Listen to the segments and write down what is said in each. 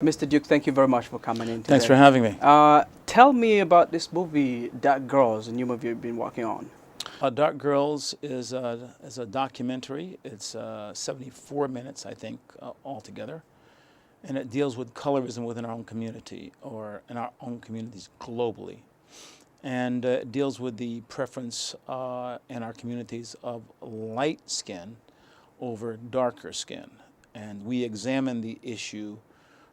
Mr. Duke, thank you very much for coming in today. Thanks for having me. Tell me about this movie, Dark Girls, a new movie you've been working on. Dark Girls is a documentary. It's 74 minutes, I think, altogether. And it deals with colorism within our own community, or in our own communities globally. And it deals with the preference in our communities of light skin over darker skin. And we examine the issue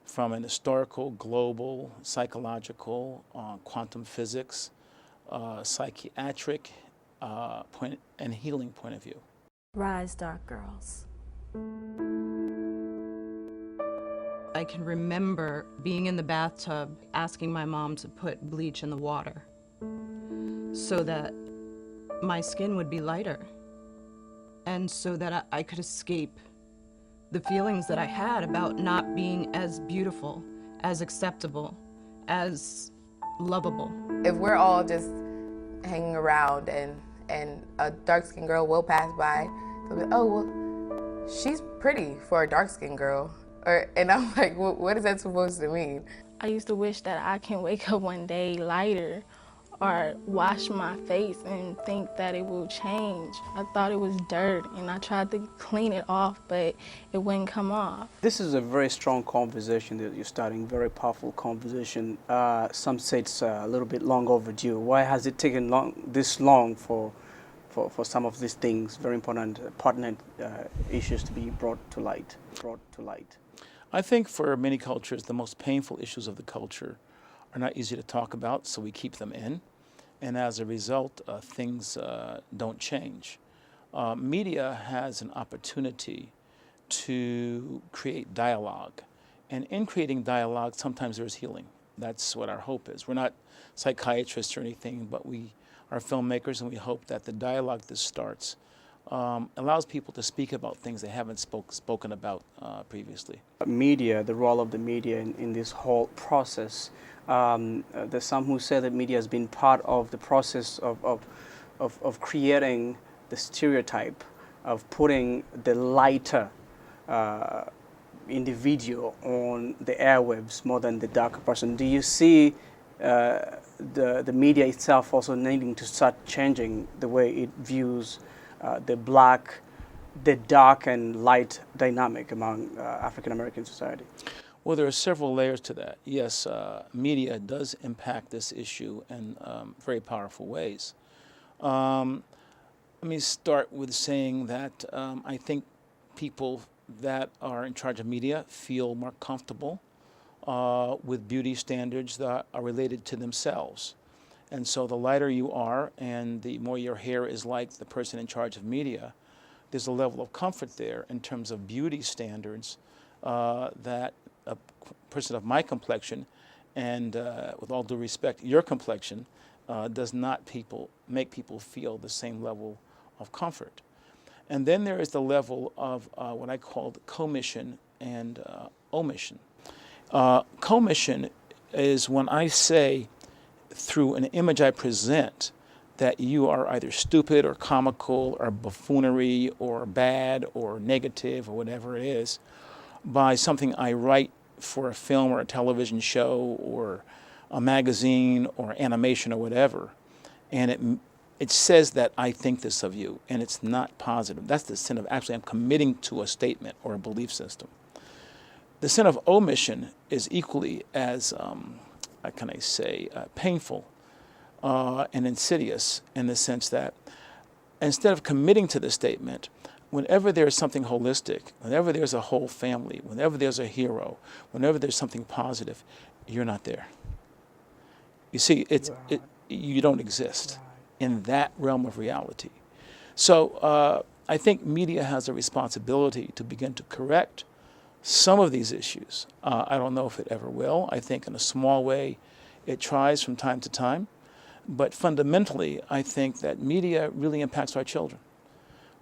from an historical, global, psychological, quantum physics, psychiatric point and healing point of view. Rise, Dark Girls. I can remember being in the bathtub asking my mom to put bleach in the water so that my skin would be lighter and so that I could escape the feelings that I had about not being as beautiful, as acceptable, as lovable. If we're all just hanging around and a dark-skinned girl will pass by, they'll be, oh, well, she's pretty for a dark-skinned girl. And I'm like, what is that supposed to mean? I used to wish that I can wake up one day lighter or wash my face and think that it will change. I thought it was dirt and I tried to clean it off, but it wouldn't come off. This is a very strong conversation that you're starting, very powerful conversation. Some say it's a little bit long overdue. Why has it taken this long for some of these things, very important, pertinent issues to be brought to light? I think for many cultures, the most painful issues of the culture are not easy to talk about, so we keep them in. And as a result, things don't change. Media has an opportunity to create dialogue. And in creating dialogue, sometimes there's healing. That's what our hope is. We're not psychiatrists or anything, but we are filmmakers, and we hope that the dialogue that starts allows people to speak about things they haven't spoken about previously. Media, the role of the media in this whole process. There's some who say that media has been part of the process of creating the stereotype of putting the lighter individual on the airwaves more than the darker person. Do you see the media itself also needing to start changing the way it views the dark and light dynamic among African American society? Well, there are several layers to that. Yes, media does impact this issue in very powerful ways. Let me start with saying that I think people that are in charge of media feel more comfortable with beauty standards that are related to themselves. And so the lighter you are and the more your hair is like the person in charge of media, there's a level of comfort there in terms of beauty standards that a person of my complexion, and with all due respect, your complexion, does not make people feel the same level of comfort. And then there is the level of what I call commission and omission. Commission is when I say, through an image I present, that you are either stupid or comical or buffoonery or bad or negative or whatever it is, by something I write for a film or a television show or a magazine or animation or whatever. And it says that I think this of you, and it's not positive. That's the sin of actually I'm committing to a statement or a belief system. The sin of omission is equally as, painful and insidious, in the sense that instead of committing to the statement, whenever there's something holistic, whenever there's a whole family, whenever there's a hero, whenever there's something positive, you're not there. You see, you don't exist in that realm of reality. So I think media has a responsibility to begin to correct some of these issues. I don't know if it ever will. I think in a small way it tries from time to time. But fundamentally, I think that media really impacts our children,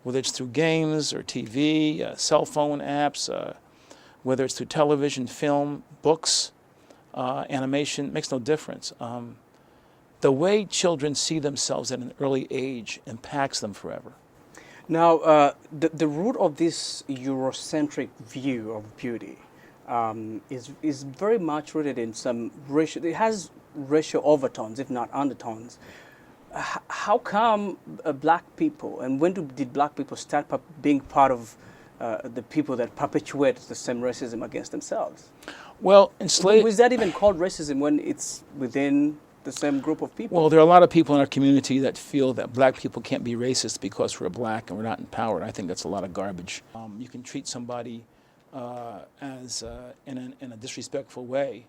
whether it's through games or TV, cell phone apps, whether it's through television, film, books, animation, makes no difference. The way children see themselves at an early age impacts them forever. Now, the root of this Eurocentric view of beauty is very much rooted in some racial. It has racial overtones, if not undertones. How come black people, and when did black people start being part of the people that perpetuate the same racism against themselves? Well, enslaved. Was that even called racism when it's within the same group of people? Well, there are a lot of people in our community that feel that black people can't be racist because we're black and we're not empowered. I think that's a lot of garbage. You can treat somebody in a disrespectful way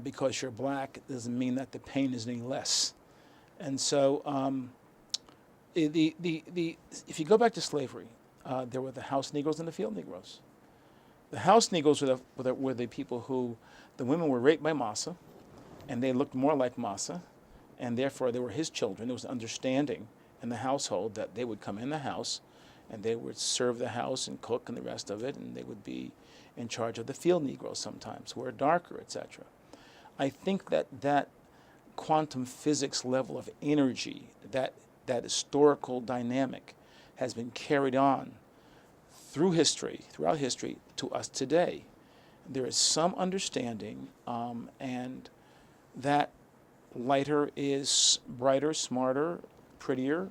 because you're black doesn't mean that the pain is any less. And so if you go back to slavery, there were the house Negroes and the field Negroes. The house Negroes were the people who, the women were raped by Massa, and they looked more like Massa, and therefore they were his children. There was an understanding in the household that they would come in the house, and they would serve the house and cook and the rest of it, and they would be in charge of the field Negroes sometimes, who were darker, etc. I think that quantum physics level of energy, that historical dynamic, has been carried on through history, throughout history, to us today. There is some understanding, and that lighter is brighter, smarter, prettier.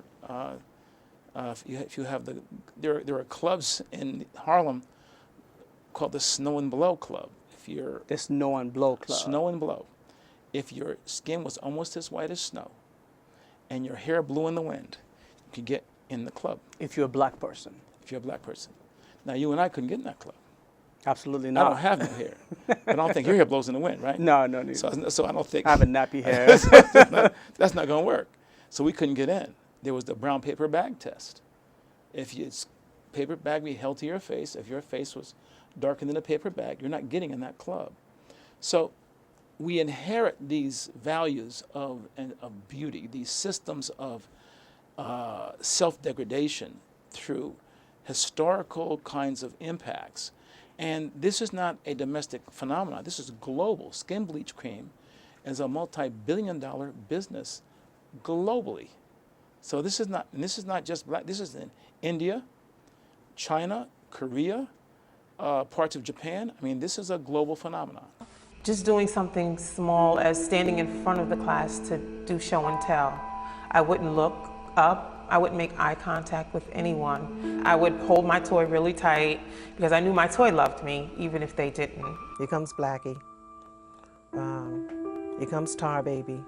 If you have there are clubs in Harlem called the Snow and Blow Club. The Snow and Blow Club. Snow and Blow. If your skin was almost as white as snow, and your hair blew in the wind, you could get in the club. If you're a black person. If you're a black person. Now, you and I couldn't get in that club. Absolutely not. I don't have no hair. I don't think your hair blows in the wind, right? No, neither. So I don't think. I have a nappy hair. That's not going to work. So we couldn't get in. There was the brown paper bag test. If paper bag be held to your face, if your face was darker than a paper bag, you're not getting in that club. So we inherit these values of beauty, these systems of self-degradation through historical kinds of impacts. And this is not a domestic phenomenon. This is global. Skin bleach cream is a multi-billion-dollar business globally. So this is not just black. This is in India, China, Korea, parts of Japan. I mean, this is a global phenomenon. Just doing something small as standing in front of the class to do show and tell. I wouldn't look up. I wouldn't make eye contact with anyone. I would hold my toy really tight because I knew my toy loved me, even if they didn't. Here comes Blackie. Here comes Tar Baby.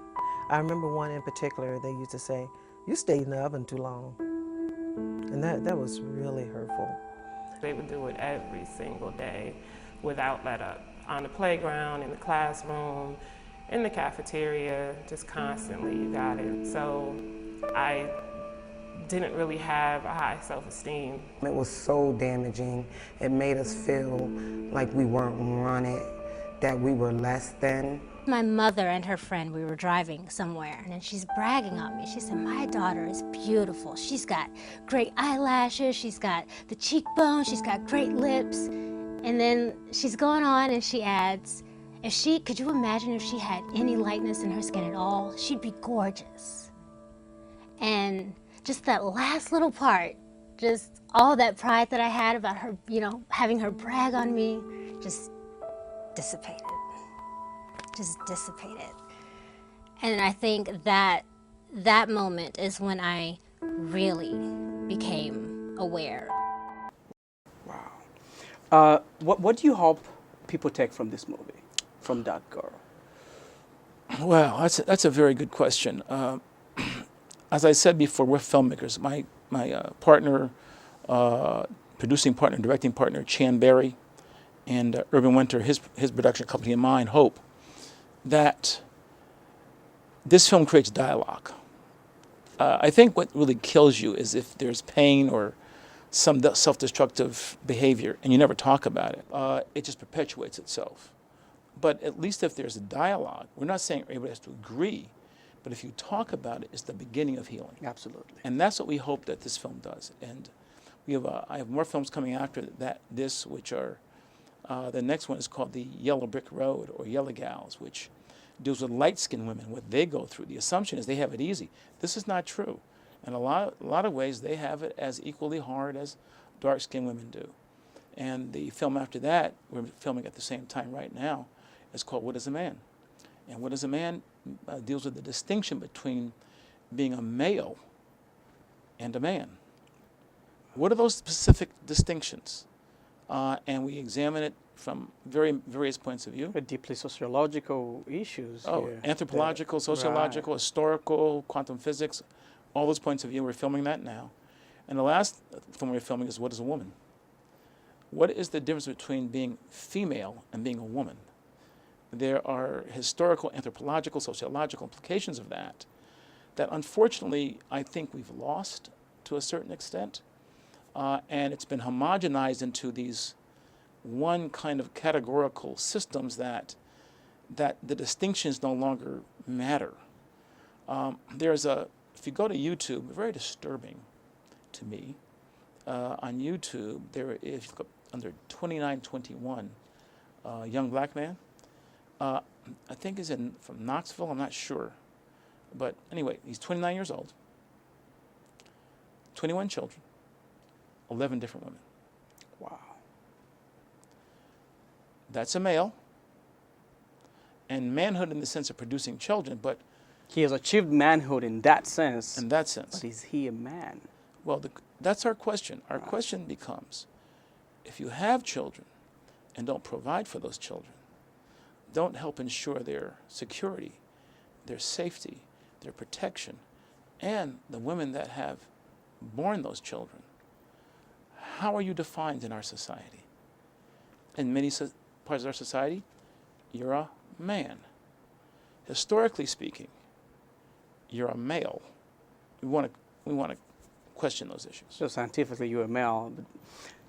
I remember one in particular, they used to say, "You stayed in the oven too long." And that was really hurtful. They would do it every single day without let up. On the playground, in the classroom, in the cafeteria, just constantly, you got it. So I didn't really have a high self-esteem. It was so damaging. It made us feel like we weren't wanted, that we were less than. My mother and her friend, we were driving somewhere, and she's bragging on me. She said, "My daughter is beautiful. She's got great eyelashes, she's got the cheekbones, she's got great lips." And then she's going on and she adds, could you imagine if she had any lightness in her skin at all? She'd be gorgeous. And just that last little part, just all that pride that I had about her, having her brag on me, just dissipated. Just dissipated. And I think that moment is when I really became aware. Wow. What do you hope people take from this movie, from Dark Girl? Well, that's a very good question. As I said before, we're filmmakers. My partner, producing partner, directing partner, Chan Berry, and Urban Winter, his production company and mine, hope that this film creates dialogue. I think what really kills you is if there's pain or some self-destructive behavior and you never talk about it. It just perpetuates itself. But at least if there's a dialogue, we're not saying everybody has to agree, but if you talk about it, it's the beginning of healing. Absolutely. And that's what we hope that this film does. And we have I have more films coming after this, which are, the next one is called The Yellow Brick Road, or Yellow Gals, which deals with light-skinned women, what they go through. The assumption is they have it easy. This is not true. In a lot of ways, they have it as equally hard as dark-skinned women do. And the film after that, we're filming at the same time right now, is called What is a Man? And What is a Man deals with the distinction between being a male and a man. What are those specific distinctions? And we examine it from various points of view. Deeply sociological issues Oh, here. anthropological, sociological, historical, quantum physics, all those points of view. We're filming that now. And the last film we're filming is What is a Woman? What is the difference between being female and being a woman? There are historical, anthropological, sociological implications of that unfortunately I think we've lost to a certain extent. And it's been homogenized into these one kind of categorical systems that the distinctions no longer matter. If you go to YouTube, very disturbing to me, on YouTube, if you look up under 2921, young black man, I think he's from Knoxville, I'm not sure. But anyway, he's 29 years old, 21 children, 11 different women. Wow. That's a male. And manhood in the sense of producing children, but He has achieved manhood in that sense. in that sense. But is he a man? Well, that's our question. Our question becomes, if you have children and don't provide for those children, don't help ensure their security, their safety, their protection, and the women that have born those children, how are you defined in our society? In many parts of our society, you're a man. Historically speaking, you're a male. We want to question those issues. So scientifically, you're a male. But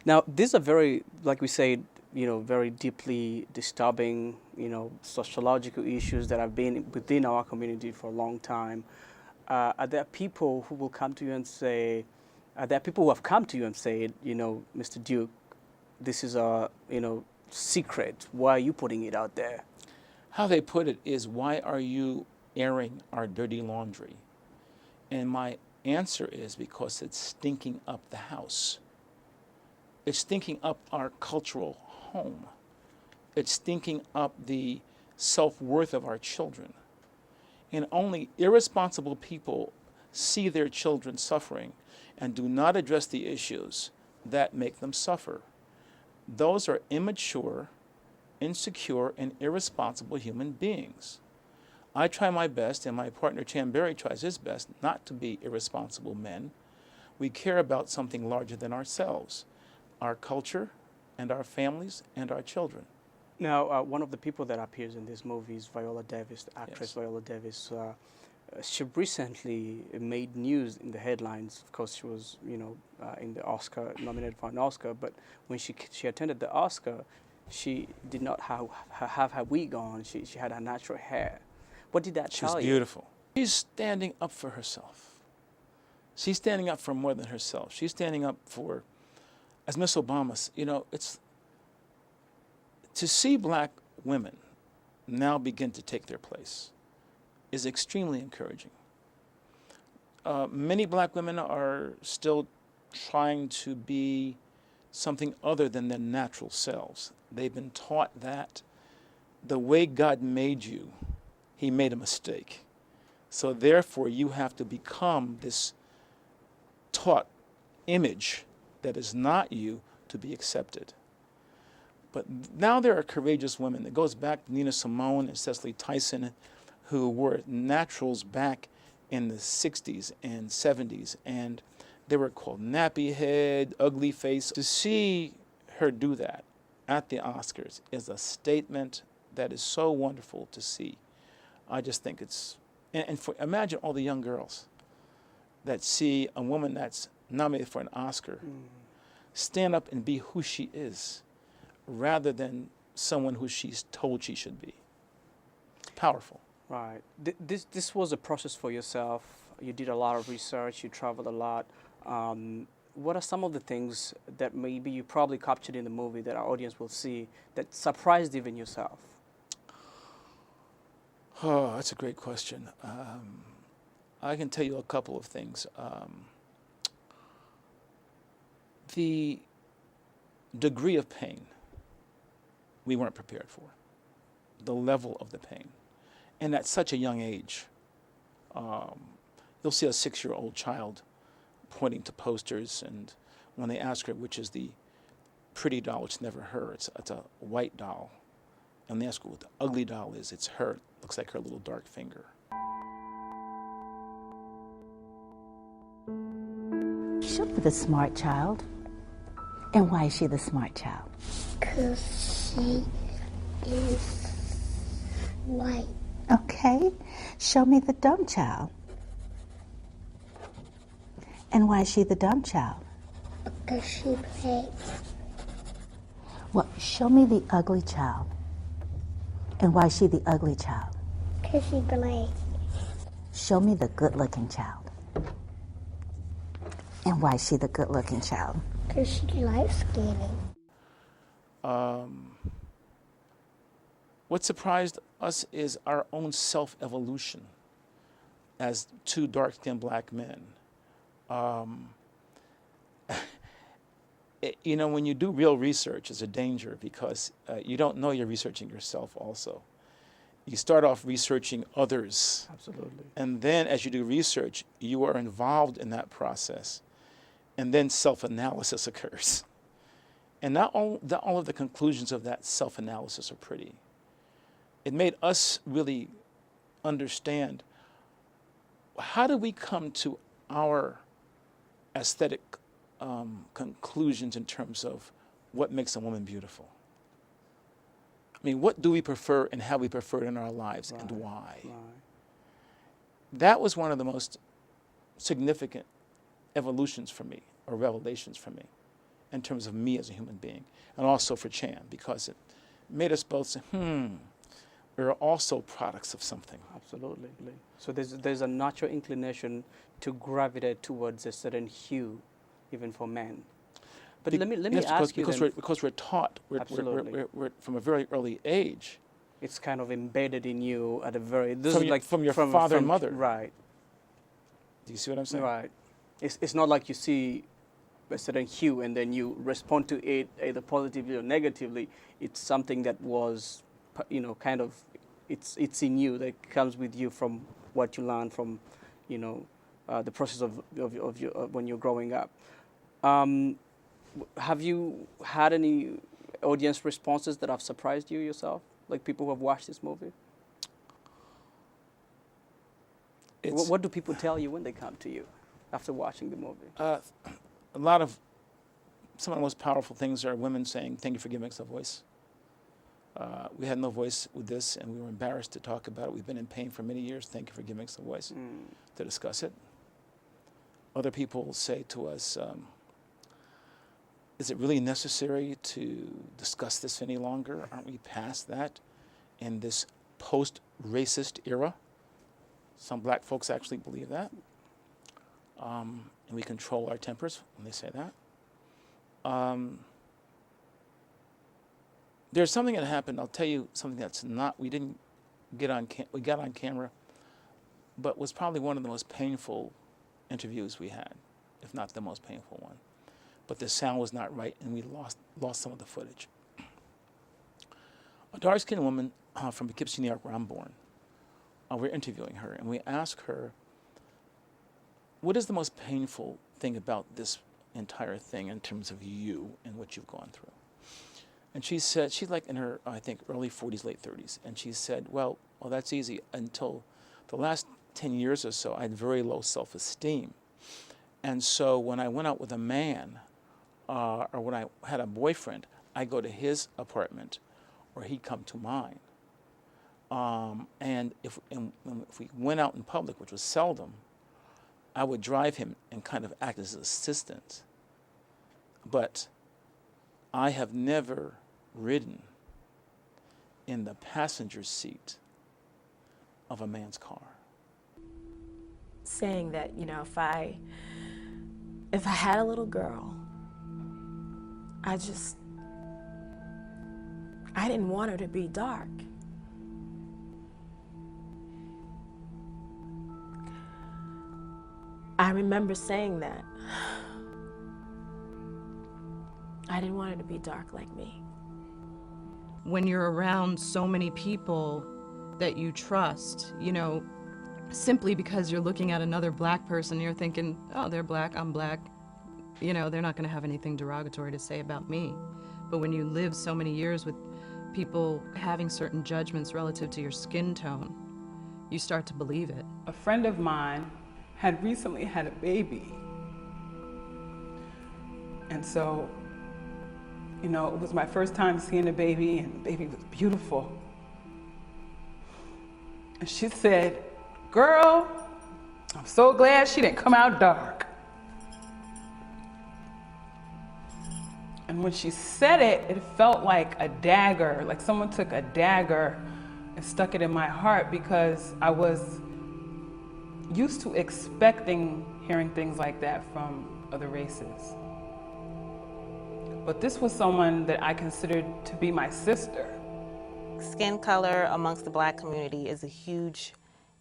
now, these are very, like we said, very deeply disturbing, sociological issues that have been within our community for a long time. Are there people who will come to you and say, are there people who have come to you and said, Mr. Duke, this is a, secret. Why are you putting it out there? How they put it is, why are you airing our dirty laundry? And my answer is because it's stinking up the house. It's stinking up our cultural home. It's stinking up the self-worth of our children. And only irresponsible people see their children suffering and do not address the issues that make them suffer. Those are immature, insecure, and irresponsible human beings. I try my best, and my partner Chan Berry tries his best, not to be irresponsible men. We care about something larger than ourselves, our culture, and our families, and our children. Now, one of the people that appears in this movie is Viola Davis, the actress Yes. Viola Davis. She recently made news in the headlines. Of course, she was, in the Oscar, nominated for an Oscar. But when she attended the Oscar, she did not have her wig on. She had her natural hair. What did that She tell was you? beautiful. She's standing up for herself. She's standing up for more than herself. She's standing up for, as Miss Obama, it's to see black women now begin to take their place is extremely encouraging. Many black women are still trying to be something other than their natural selves. They've been taught that the way God made you, He made a mistake. So therefore, you have to become this taught image that is not you to be accepted. But now there are courageous women. It goes back to Nina Simone and Cicely Tyson, who were naturals back in the 60s and 70s. And they were called nappy head, ugly face. To see her do that at the Oscars is a statement that is so wonderful to see. I just think it's, imagine all the young girls that see a woman that's nominated for an Oscar stand up and be who she is, rather than someone who she's told she should be. Powerful. Right. This was a process for yourself. You did a lot of research. You traveled a lot. What are some of the things that maybe you probably captured in the movie that our audience will see that surprised even yourself? Oh, that's a great question. I can tell you a couple of things. degree of pain we weren't prepared for, the level of the pain. And at such a young age, you'll see a 6-year-old child pointing to posters, and when they ask her which is the pretty doll, it's never her, it's a white doll. And they ask her what the ugly doll is, it's her, it looks like her little dark finger. She'll be the smart child. And why is she the smart child? Because she is white. Okay, show me the dumb child. And why is she the dumb child? Because she plays. Well, show me the ugly child. And why is she the ugly child? Because she plays. Show me the good-looking child. And why is she the good-looking child? Because she likes skinny. What surprised us is our own self-evolution as two dark-skinned black men. You know, when you do real research, it's a danger because you don't know you're researching yourself also. You start off researching others. Absolutely. And then as you do research, you are involved in that process. And then self-analysis occurs. And not all of the conclusions of that self-analysis are pretty. It made us really understand, how do we come to our aesthetic conclusions in terms of what makes a woman beautiful? I mean, what do we prefer and how we prefer it in our lives, and why? Right. That was one of the most significant evolutions for me, or revelations for me, in terms of me as a human being, and also for Chan, because it made us both say, we're also products of something. Absolutely. So there's a natural inclination to gravitate towards a certain hue, even for men. But let me ask you then, because we're taught, we're from a very early age. It's kind of embedded in you at a very From your father and mother. Right. Do you see what I'm saying? Right. It's not like you see a certain hue and then you respond to it either positively or negatively. It's something that was, kind of, it's in you, that comes with you from what you learn from, the process of when you're growing up. Have you had any audience responses that have surprised you yourself? Like people who have watched this movie? What do people tell you when they come to you after watching the movie? Some of the most powerful things are women saying, "Thank you for giving us a voice. We had no voice with this, and we were embarrassed to talk about it. We've been in pain for many years. Thank you for giving us a voice to discuss it." Other people say to us, "Is it really necessary to discuss this any longer? Aren't we past that in this post-racist era?" Some black folks actually believe that. And we control our tempers when they say that. There's something that happened, I'll tell you something that's not, we got on camera, but was probably one of the most painful interviews we had, if not the most painful one. But the sound was not right, and we lost some of the footage. A dark-skinned woman from Poughkeepsie, New York, where I'm born, we're interviewing her, and we ask her, what is the most painful thing about this entire thing in terms of you and what you've gone through? And she said, she's like in her, I think, early 40s, late 30s, and she said, well, that's easy. Until the last 10 years or so, I had very low self-esteem. And so when I went out with a man, or when I had a boyfriend, I'd go to his apartment, or he'd come to mine. And if we went out in public, which was seldom, I would drive him and kind of act as an assistant. But I have never ridden in the passenger seat of a man's car. Saying that, if I had a little girl, I didn't want her to be dark. I remember saying that. I didn't want her to be dark like me. When you're around so many people that you trust, you know, simply because you're looking at another black person, you're thinking, oh, they're black, I'm black, you know, they're not going to have anything derogatory to say about me. But when you live so many years with people having certain judgments relative to your skin tone, you start to believe it. A friend of mine had recently had a baby. And so, you know, it was my first time seeing a baby, and the baby was beautiful. And she said, "Girl, I'm so glad she didn't come out dark." And when she said it, it felt like a dagger, like someone took a dagger and stuck it in my heart, because I was used to expecting hearing things like that from other races. But this was someone that I considered to be my sister. Skin color amongst the black community is a huge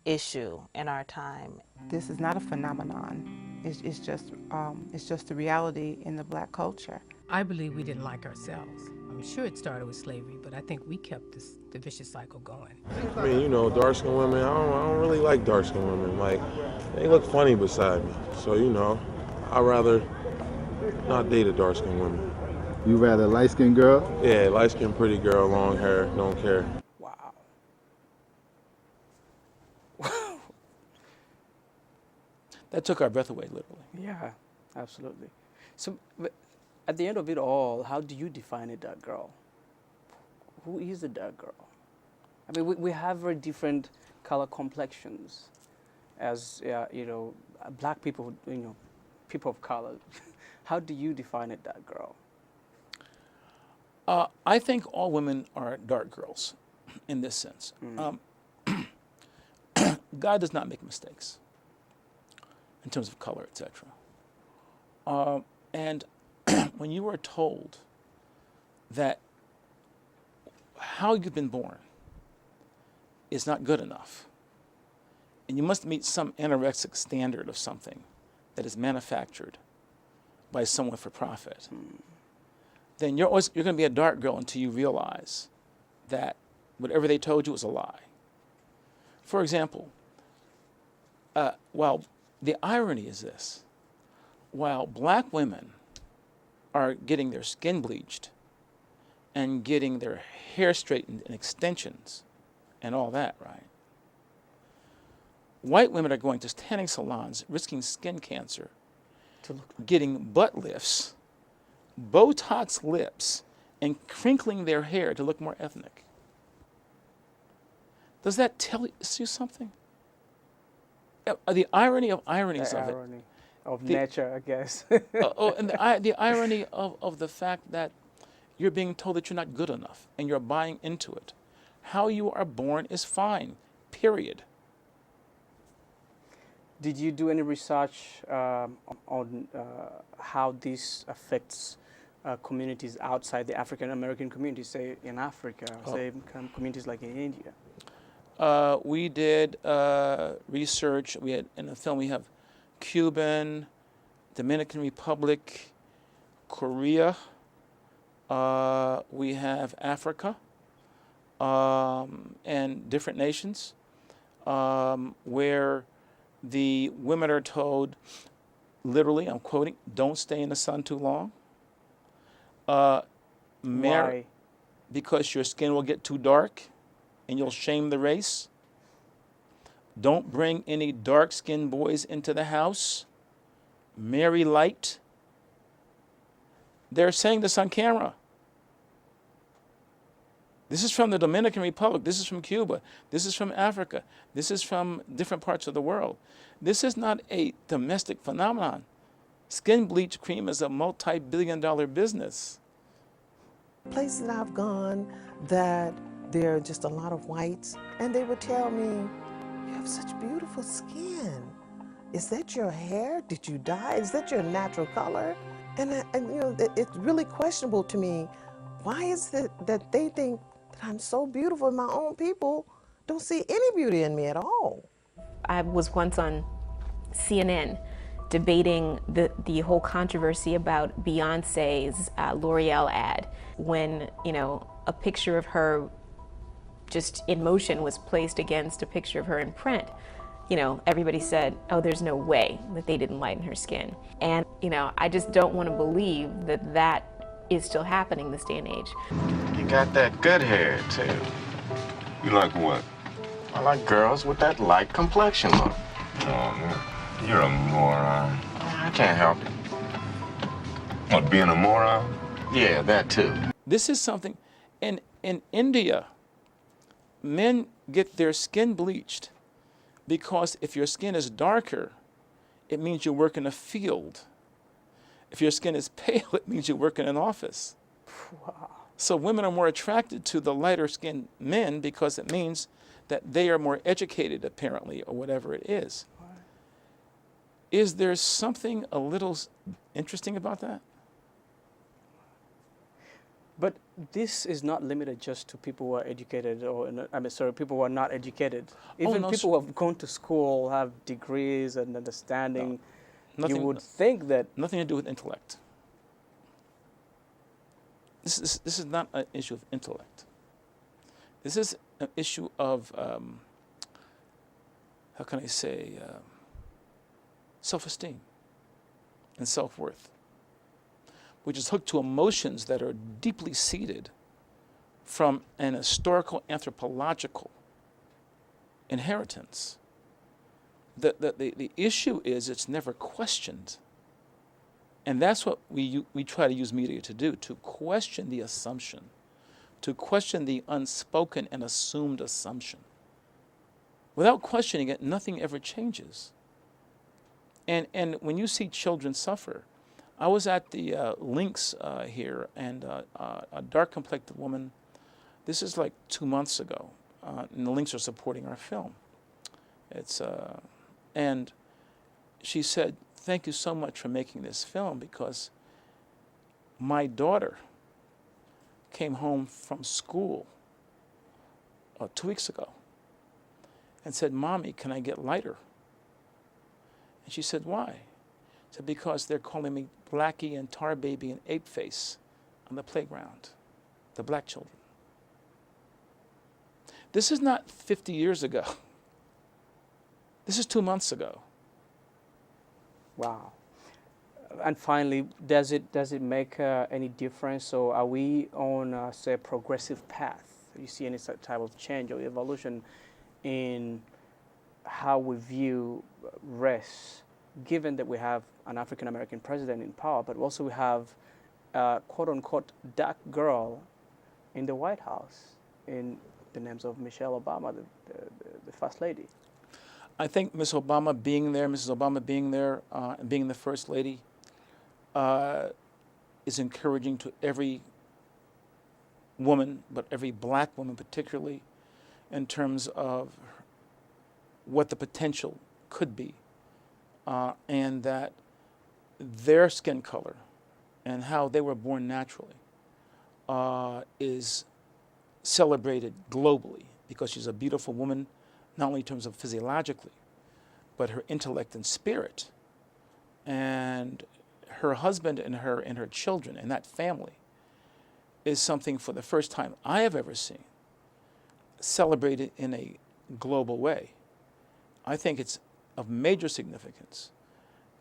issue in our time. This is not a phenomenon. It's just the reality in the black culture. I believe we didn't like ourselves. I'm sure it started with slavery, but I think we kept the vicious cycle going. I mean, you know, dark-skinned women, I don't really like dark-skinned women. Like, they look funny beside me. So, you know, I'd rather not date a dark-skinned woman. You rather light-skinned girl? Yeah, light-skinned pretty girl, long hair, don't care. Wow. That took our breath away, literally. Yeah, absolutely. So, at the end of it all, how do you define a dark girl? Who is a dark girl? I mean, we have very different color complexions as, you know, black people, you know, people of color. How do you define a dark girl? I think all women are dark girls in this sense. God does not make mistakes in terms of color, etc. And when you are told that how you've been born is not good enough, and you must meet some anorexic standard of something that is manufactured by someone for profit, then you're going to be a dark girl until you realize that whatever they told you was a lie. For example, while the irony is this, while black women are getting their skin bleached and getting their hair straightened and extensions and all that, right? White women are going to tanning salons, risking skin cancer, getting butt lifts, Botox lips, and crinkling their hair to look more ethnic. Does that tell you something? The irony of ironies The of it. irony of nature, I guess. And the irony of the fact that you're being told that you're not good enough and you're buying into it. How you are born is fine, period. Did you do any research on how this affects communities outside the African American community, say in Africa, say communities like in India? We did research. We had in the film we have Cuban, Dominican Republic, Korea. We have Africa and different nations where the women are told, literally, I'm quoting, "Don't stay in the sun too long." Why? Because your skin will get too dark and you'll shame the race. Don't bring any dark-skinned boys into the house. Marry light. They're saying this on camera. This is from the Dominican Republic. This is from Cuba. This is from Africa. This is from different parts of the world. This is not a domestic phenomenon. Skin bleach cream is a multi-billion-dollar business. Places that I've gone that there are just a lot of whites, and they would tell me, "You have such beautiful skin. Is that your hair? Did you dye? Is that your natural color?" And you know, it's really questionable to me. Why is it that they think that I'm so beautiful and my own people don't see any beauty in me at all? I was once on CNN debating the whole controversy about Beyonce's L'Oreal ad, when, you know, a picture of her just in motion was placed against a picture of her in print. You know, everybody said, oh, there's no way that they didn't lighten her skin. And, you know, I just don't want to believe that that is still happening this day and age. You got that good hair, too. You like what? I like girls with that light complexion look. Oh, man. You're a moron. I can't help it. What, being a moron? Yeah, that too. This is something, in India, men get their skin bleached because if your skin is darker, it means you work in a field. If your skin is pale, it means you work in an office. Wow. So women are more attracted to the lighter skinned men because it means that they are more educated, apparently, or whatever it is. Is there something a little interesting about that? But this is not limited just to people who are educated, or people who are not educated. Even no, people who have gone to school, have degrees and understanding. No, you would think that nothing to do with intellect. This is not an issue of intellect. This is an issue of how can I say self-esteem and self-worth, which is hooked to emotions that are deeply seated from an historical anthropological inheritance. The issue is it's never questioned. And that's what we try to use media to do, to question the assumption, to question the unspoken and assumed assumption. Without questioning it, nothing ever changes. And when you see children suffer, I was at the Lynx here, and a dark-complected woman, this is like 2 months ago, and the Lynx are supporting our film. And she said, thank you so much for making this film, because my daughter came home from school 2 weeks ago and said, Mommy, can I get lighter? And she said, why? I said, because they're calling me Blackie and Tar Baby and Ape Face on the playground, the black children. This is not 50 years ago. This is 2 months ago. Wow. And finally, does it make any difference? So are we on, say, a progressive path? You see any type of change or evolution in how we view race, given that we have an African-American president in power, but also we have a quote-unquote dark girl in the White House in the names of Michelle Obama, the First Lady? I think Mrs. Obama being there, and being the First Lady, is encouraging to every woman, but every black woman particularly, in terms of what the potential could be, and that their skin color and how they were born naturally is celebrated globally, because she's a beautiful woman, not only in terms of physiologically, but her intellect and spirit, and her husband and her children and that family is something for the first time I have ever seen celebrated in a global way. I think it's of major significance,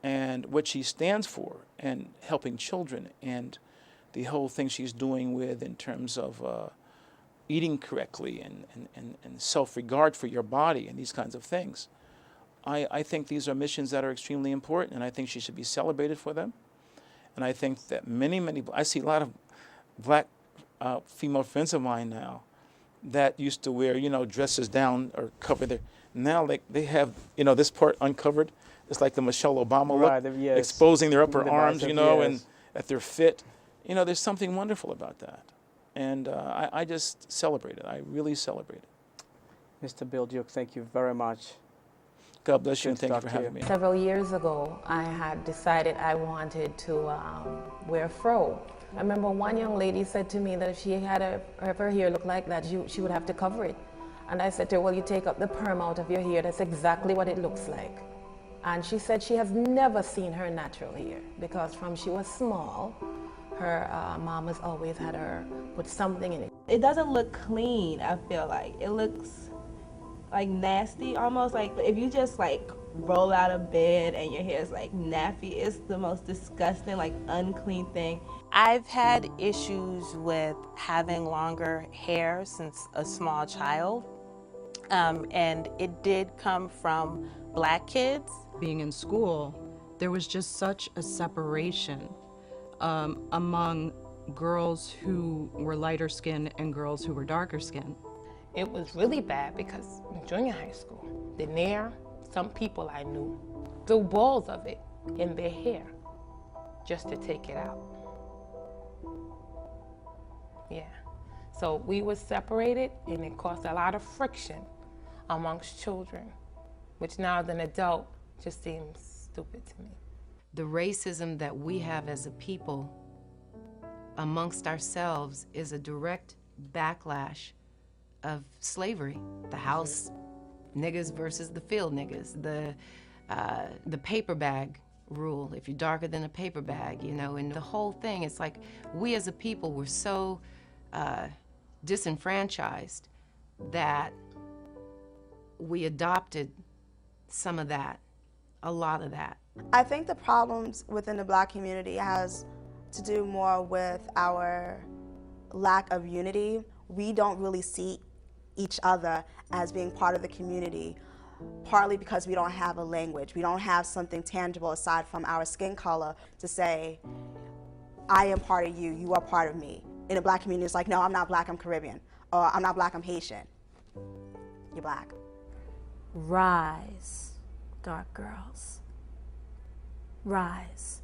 and what she stands for, and helping children, and the whole thing she's doing with in terms of eating correctly and self-regard for your body and these kinds of things. I think these are missions that are extremely important, and I think she should be celebrated for them. And I think that I see a lot of black female friends of mine now that used to wear, dresses down or cover their, now they have, this part uncovered. It's like the Michelle Obama look, yes. exposing their upper The arms, bicep, and yes. that they're fit. There's something wonderful about that. And I just celebrate it. I really celebrate it. Mr. Bill Duke, thank you very much. God bless you, Good and thank you to for talk to having me. Several years ago, I had decided I wanted to wear a fro. I remember one young lady said to me that if she had her hair looked like that, she would have to cover it. And I said to her, well, you take up the perm out of your hair, that's exactly what it looks like. And she said she has never seen her natural hair because from she was small, her mom has always had her put something in it. It doesn't look clean, I feel like. It looks like nasty, almost like if you just like roll out of bed and your hair is like nappy, it's the most disgusting, like unclean thing. I've had issues with having longer hair since a small child, and it did come from Black kids. Being in school, there was just such a separation among girls who were lighter skinned and girls who were darker skinned. It was really bad because in junior high school, the Nair, some people I knew threw balls of it in their hair just to take it out. Yeah. So we were separated, and it caused a lot of friction amongst children, which now as an adult just seems stupid to me. The racism that we have as a people amongst ourselves is a direct backlash of slavery. The house niggas versus the field niggas, the paper bag rule, if you're darker than a paper bag, you know, and the whole thing, it's like we as a people were so disenfranchised that we adopted some of that, a lot of that. I think the problems within the Black community has to do more with our lack of unity. We don't really see each other as being part of the community, partly because we don't have a language. We don't have something tangible aside from our skin color to say, I am part of you, you are part of me. In the Black community, it's like, no, I'm not Black, I'm Caribbean. Or I'm not Black, I'm Haitian. You're Black. Rise, dark girls. Rise.